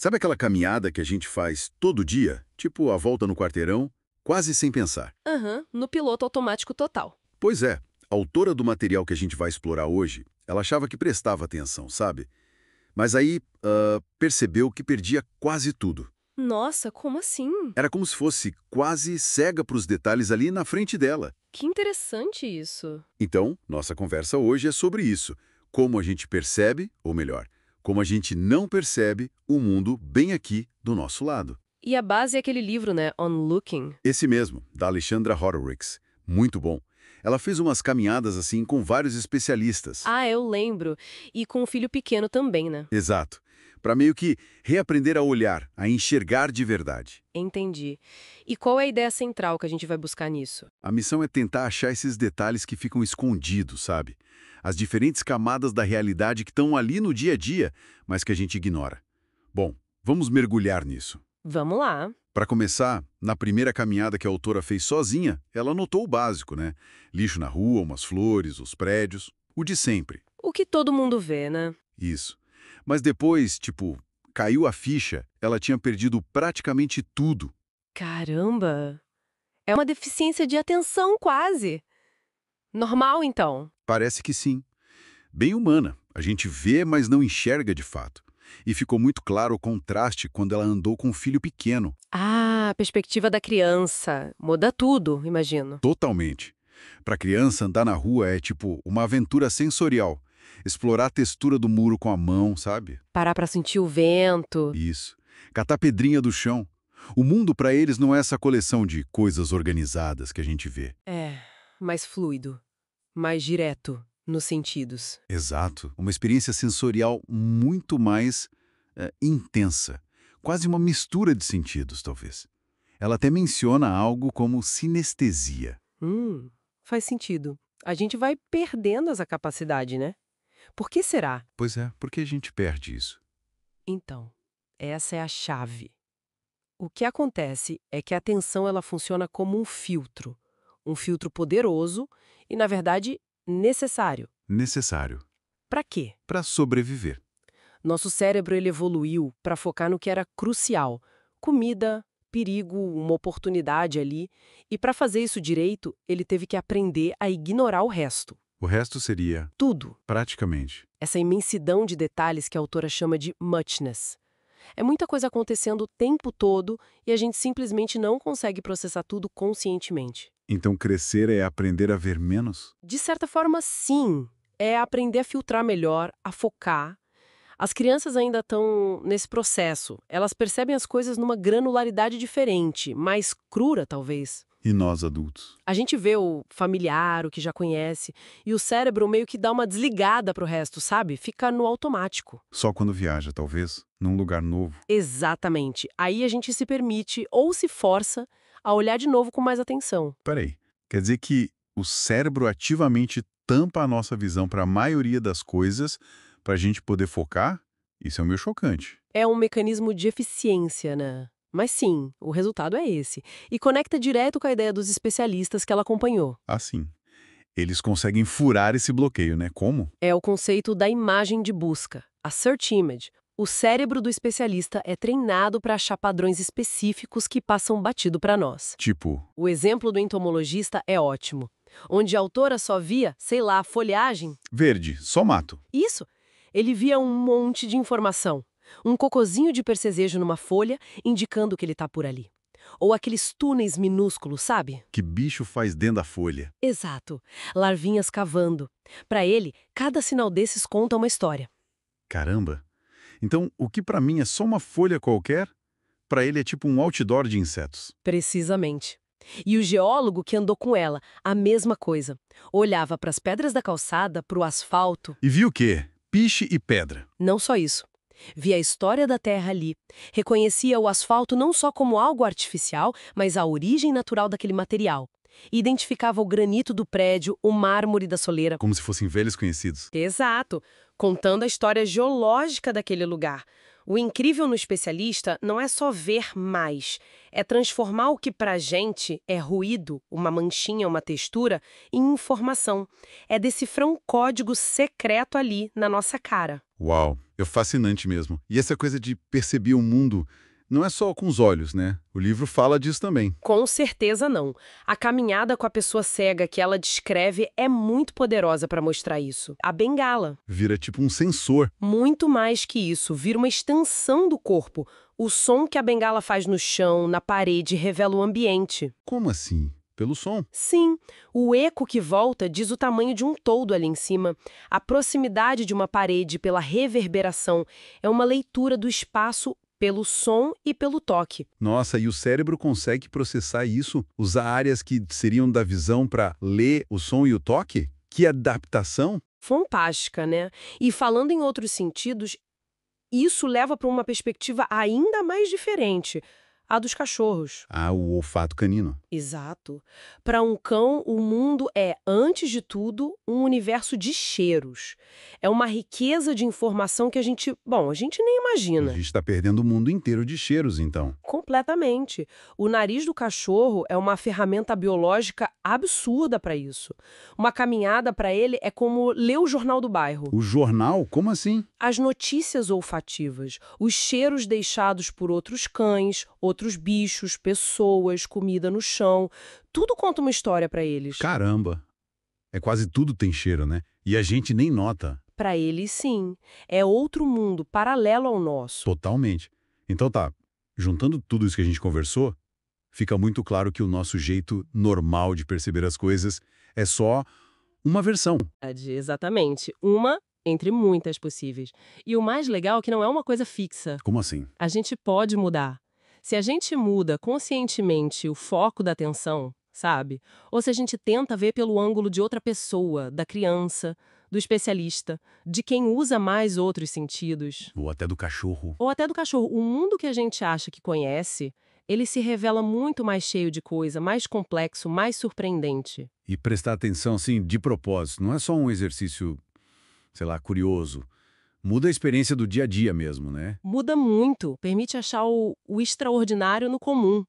Sabe aquela caminhada que a gente faz todo dia, tipo a volta no quarteirão, quase sem pensar? Aham, no piloto automático total. Pois é, a autora do material que a gente vai explorar hoje, ela achava que prestava atenção, sabe? Mas aí percebeu que perdia quase tudo. Nossa, como assim? Era como se fosse quase cega para os detalhes ali na frente dela. Que interessante isso. Então, nossa conversa hoje é sobre isso. Como a gente percebe, ou melhor, como a gente não percebe o mundo bem aqui do nosso lado. E a base é aquele livro, né? On Looking. Esse mesmo, da Alexandra Horowitz. Muito bom. Ela fez umas caminhadas assim com vários especialistas. Ah, eu lembro. E com um filho pequeno também, né? Exato. Para meio que reaprender a olhar, a enxergar de verdade. Entendi. E qual é a ideia central que a gente vai buscar nisso? A missão é tentar achar esses detalhes que ficam escondidos, sabe? As diferentes camadas da realidade que estão ali no dia a dia, mas que a gente ignora. Bom, vamos mergulhar nisso. Vamos lá. Para começar, na primeira caminhada que a autora fez sozinha, ela notou o básico, né? Lixo na rua, umas flores, os prédios, o de sempre. O que todo mundo vê, né? Isso. Mas depois, caiu a ficha, ela tinha perdido praticamente tudo. Caramba! É uma deficiência de atenção, quase. Normal, então. Parece que sim. Bem humana. A gente vê, mas não enxerga de fato. E ficou muito claro o contraste quando ela andou com um filho pequeno. Ah, a perspectiva da criança. Muda tudo, imagino. Totalmente. Para criança, andar na rua é tipo uma aventura sensorial. Explorar a textura do muro com a mão, sabe? Parar pra sentir o vento. Isso. Catar pedrinha do chão. O mundo para eles não é essa coleção de coisas organizadas que a gente vê. É, mais fluido. Mais direto nos sentidos. Exato. Uma experiência sensorial muito mais intensa. Quase uma mistura de sentidos, talvez. Ela até menciona algo como sinestesia. Faz sentido. A gente vai perdendo essa capacidade, né? Por que será? Pois é, por que a gente perde isso? Então, essa é a chave. O que acontece é que a atenção ela funciona como um filtro poderoso e, na verdade, necessário. Necessário. Para quê? Para sobreviver. Nosso cérebro ele evoluiu para focar no que era crucial: comida, perigo, uma oportunidade ali. E para fazer isso direito, ele teve que aprender a ignorar o resto. O resto seria, Tudo. praticamente, Essa imensidão de detalhes que a autora chama de muchness. É muita coisa acontecendo o tempo todo e a gente simplesmente não consegue processar tudo conscientemente. então crescer é aprender a ver menos? De certa forma, sim. É aprender a filtrar melhor, a focar. As crianças ainda estão nesse processo. Elas percebem as coisas numa granularidade diferente, mais crua, talvez. E nós, adultos? A gente vê o familiar, o que já conhece, e o cérebro meio que dá uma desligada pro resto, sabe? Fica no automático. Só quando viaja, talvez, num lugar novo. Exatamente. Aí a gente se permite ou se força a olhar de novo com mais atenção. Peraí, quer dizer que o cérebro ativamente tampa a nossa visão para a maioria das coisas para a gente poder focar? Isso é meio chocante. É um mecanismo de eficiência, né? Mas sim, o resultado é esse. E conecta direto com a ideia dos especialistas que ela acompanhou. Assim, eles conseguem furar esse bloqueio, né? Como? É o conceito da imagem de busca, a search image. O cérebro do especialista é treinado para achar padrões específicos que passam batido para nós. Tipo, O exemplo do entomologista é ótimo, onde a autora só via, sei lá, folhagem. verde, só mato. Isso, ele via um monte de informação. Um cocozinho de percevejo numa folha indicando que ele está por ali. Ou aqueles túneis minúsculos, sabe? Que bicho faz dentro da folha? Exato, larvinhas cavando. Para ele, cada sinal desses conta uma história. Caramba! Então, o que para mim é só uma folha qualquer, para ele é tipo um outdoor de insetos. Precisamente. E o geólogo que andou com ela, a mesma coisa. Olhava para as pedras da calçada, para o asfalto. E viu o quê? Piche e pedra. Não só isso. Via a história da terra ali. Reconhecia o asfalto não só como algo artificial, mas a origem natural daquele material. Identificava o granito do prédio, o mármore da soleira. Como se fossem velhos conhecidos. Exato, contando a história geológica daquele lugar. O incrível no especialista não é só ver mais, é transformar o que pra gente é ruído, uma manchinha, uma textura, em informação. É decifrar um código secreto ali na nossa cara. Uau, é fascinante mesmo. E essa coisa de perceber o mundo não é só com os olhos, né? O livro fala disso também. Com certeza não. A caminhada com a pessoa cega que ela descreve é muito poderosa para mostrar isso. A bengala. Vira tipo um sensor. Muito mais que isso, vira uma extensão do corpo. O som que a bengala faz no chão, na parede, revela o ambiente. Como assim? Pelo som. Sim, o eco que volta diz o tamanho de um toldo ali em cima. A proximidade de uma parede pela reverberação é uma leitura do espaço pelo som e pelo toque. Nossa, e o cérebro consegue processar isso? Usar áreas que seriam da visão para ler o som e o toque? Que adaptação! Fantástica, né? E falando em outros sentidos, isso leva para uma perspectiva ainda mais diferente, a dos cachorros. Ah, o olfato canino. Exato. Para um cão, o mundo é, antes de tudo, um universo de cheiros. É uma riqueza de informação que a gente nem A imagina. gente está perdendo o mundo inteiro de cheiros, então. Completamente. O nariz do cachorro é uma ferramenta biológica absurda para isso. Uma caminhada para ele é como ler o jornal do bairro. O jornal? Como assim? As notícias olfativas, os cheiros deixados por outros cães, outros bichos, pessoas, comida no chão, tudo conta uma história para eles. Caramba! É quase tudo tem cheiro, né? E a gente nem nota. Para eles, sim. É outro mundo, paralelo ao nosso. Totalmente. Então tá, juntando tudo isso que a gente conversou, fica muito claro que o nosso jeito normal de perceber as coisas é só uma versão. Exatamente. Uma entre muitas possíveis. E o mais legal é que não é uma coisa fixa. Como assim? A gente pode mudar. Se a gente muda conscientemente o foco da atenção, sabe? Ou se a gente tenta ver pelo ângulo de outra pessoa, da criança, do especialista, de quem usa mais outros sentidos. Ou até do cachorro. Ou até do cachorro. O mundo que a gente acha que conhece, ele se revela muito mais cheio de coisa, mais complexo, mais surpreendente. E prestar atenção, assim, de propósito. Não é só um exercício, sei lá, curioso. Muda a experiência do dia a dia mesmo, né? Muda muito, permite achar o extraordinário no comum.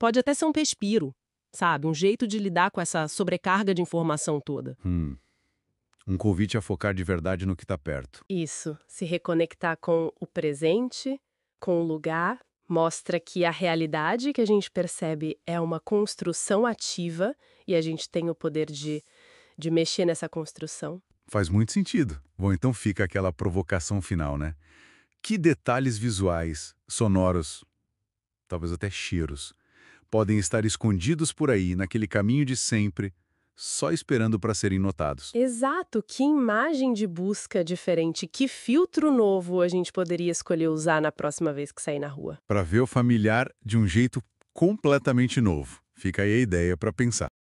Pode até ser um respiro, sabe? Um jeito de lidar com essa sobrecarga de informação toda. Um convite a focar de verdade no que está perto. Isso, se reconectar com o presente, com o lugar, mostra que a realidade que a gente percebe é uma construção ativa e a gente tem o poder de mexer nessa construção. Faz muito sentido. Bom, então fica aquela provocação final, né? Que detalhes visuais, sonoros, talvez até cheiros, podem estar escondidos por aí, naquele caminho de sempre, só esperando para serem notados? Exato, que imagem de busca diferente, que filtro novo a gente poderia escolher usar na próxima vez que sair na rua. Para ver o familiar de um jeito completamente novo. Fica aí a ideia para pensar.